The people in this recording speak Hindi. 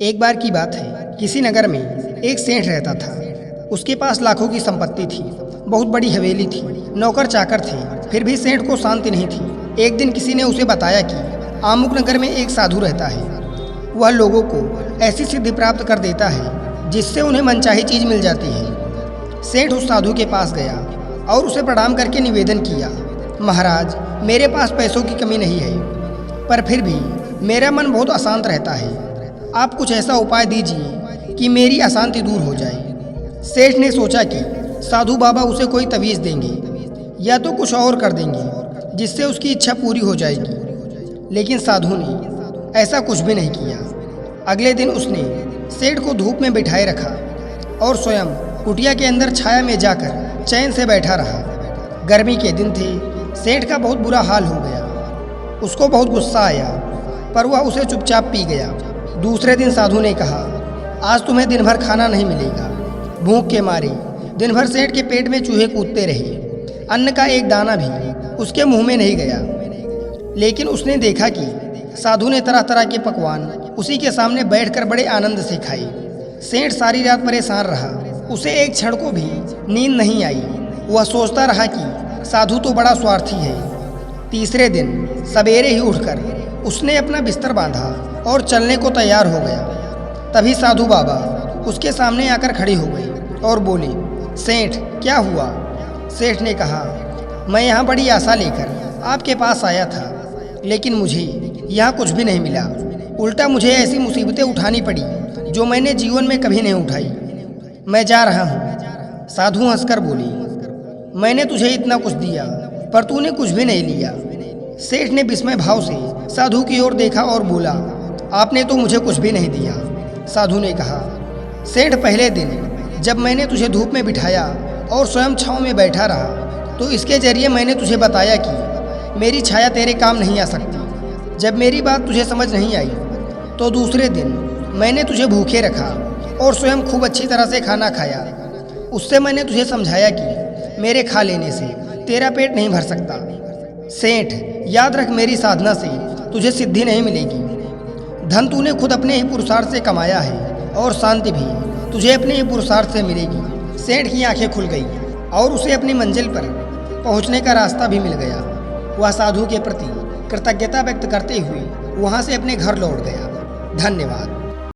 एक बार की बात है, किसी नगर में एक सेठ रहता था। उसके पास लाखों की संपत्ति थी, बहुत बड़ी हवेली थी, नौकर चाकर थे, फिर भी सेठ को शांति नहीं थी। एक दिन किसी ने उसे बताया कि आमुक नगर में एक साधु रहता है। वह लोगों को ऐसी सिद्धि प्राप्त कर देता है जिससे उन्हें मनचाही चीज मिल जाती है। सेठ उस साधु के पास गया और उसे प्रणाम करके निवेदन किया, महाराज, मेरे पास पैसों की कमी नहीं है, पर फिर भी मेरा मन बहुत अशांत रहता है। आप कुछ ऐसा उपाय दीजिए कि मेरी अशांति दूर हो जाए। सेठ ने सोचा कि साधु बाबा उसे कोई तवीज़ देंगे या तो कुछ और कर देंगे जिससे उसकी इच्छा पूरी हो जाएगी, लेकिन साधु ने ऐसा कुछ भी नहीं किया। अगले दिन उसने सेठ को धूप में बिठाए रखा और स्वयं कुटिया के अंदर छाया में जाकर चैन से बैठा रहा। गर्मी के दिन थे, सेठ का बहुत बुरा हाल हो गया। उसको बहुत गुस्सा आया, पर वह उसे चुपचाप पी गया। दूसरे दिन साधु ने कहा, आज तुम्हें दिन भर खाना नहीं मिलेगा। भूख के मारे दिन भर सेठ के पेट में चूहे कूदते रहे, अन्न का एक दाना भी उसके मुंह में नहीं गया। लेकिन उसने देखा कि साधु ने तरह तरह के पकवान उसी के सामने बैठकर बड़े आनंद से खाए। सेठ सारी रात परेशान रहा, उसे एक क्षण को भी नींद नहीं आई। वह सोचता रहा कि साधु तो बड़ा स्वार्थी है। तीसरे दिन सवेरे ही उठकर उसने अपना बिस्तर बांधा और चलने को तैयार हो गया। तभी साधु बाबा उसके सामने आकर खड़ी हो गई और बोली, सेठ, क्या हुआ? सेठ ने कहा, मैं यहाँ बड़ी आशा लेकर आपके पास आया था, लेकिन मुझे यहाँ कुछ भी नहीं मिला। उल्टा मुझे ऐसी मुसीबतें उठानी पड़ी जो मैंने जीवन में कभी नहीं उठाई। मैं जा रहा हूँ। साधु हंसकर बोली, मैंने तुझे इतना कुछ दिया, पर तूने कुछ भी नहीं लिया। सेठ ने विस्मय भाव से साधु की ओर देखा और बोला, आपने तो मुझे कुछ भी नहीं दिया। साधु ने कहा, सेठ, पहले दिन जब मैंने तुझे धूप में बिठाया और स्वयं छाँव में बैठा रहा, तो इसके जरिए मैंने तुझे बताया कि मेरी छाया तेरे काम नहीं आ सकती। जब मेरी बात तुझे समझ नहीं आई, तो दूसरे दिन मैंने तुझे भूखे रखा और स्वयं खूब अच्छी तरह से खाना खाया। उससे मैंने तुझे समझाया कि मेरे खा लेने से तेरा पेट नहीं भर सकता। सेठ, याद रख, मेरी साधना से तुझे सिद्धि नहीं मिलेगी। धन तूने खुद अपने ही पुरुषार्थ से कमाया है और शांति भी तुझे अपने ही पुरुषार्थ से मिलेगी। सेठ की आंखें खुल गई और उसे अपनी मंजिल पर पहुंचने का रास्ता भी मिल गया। वह साधु के प्रति कृतज्ञता व्यक्त करते हुए वहां से अपने घर लौट गया। धन्यवाद।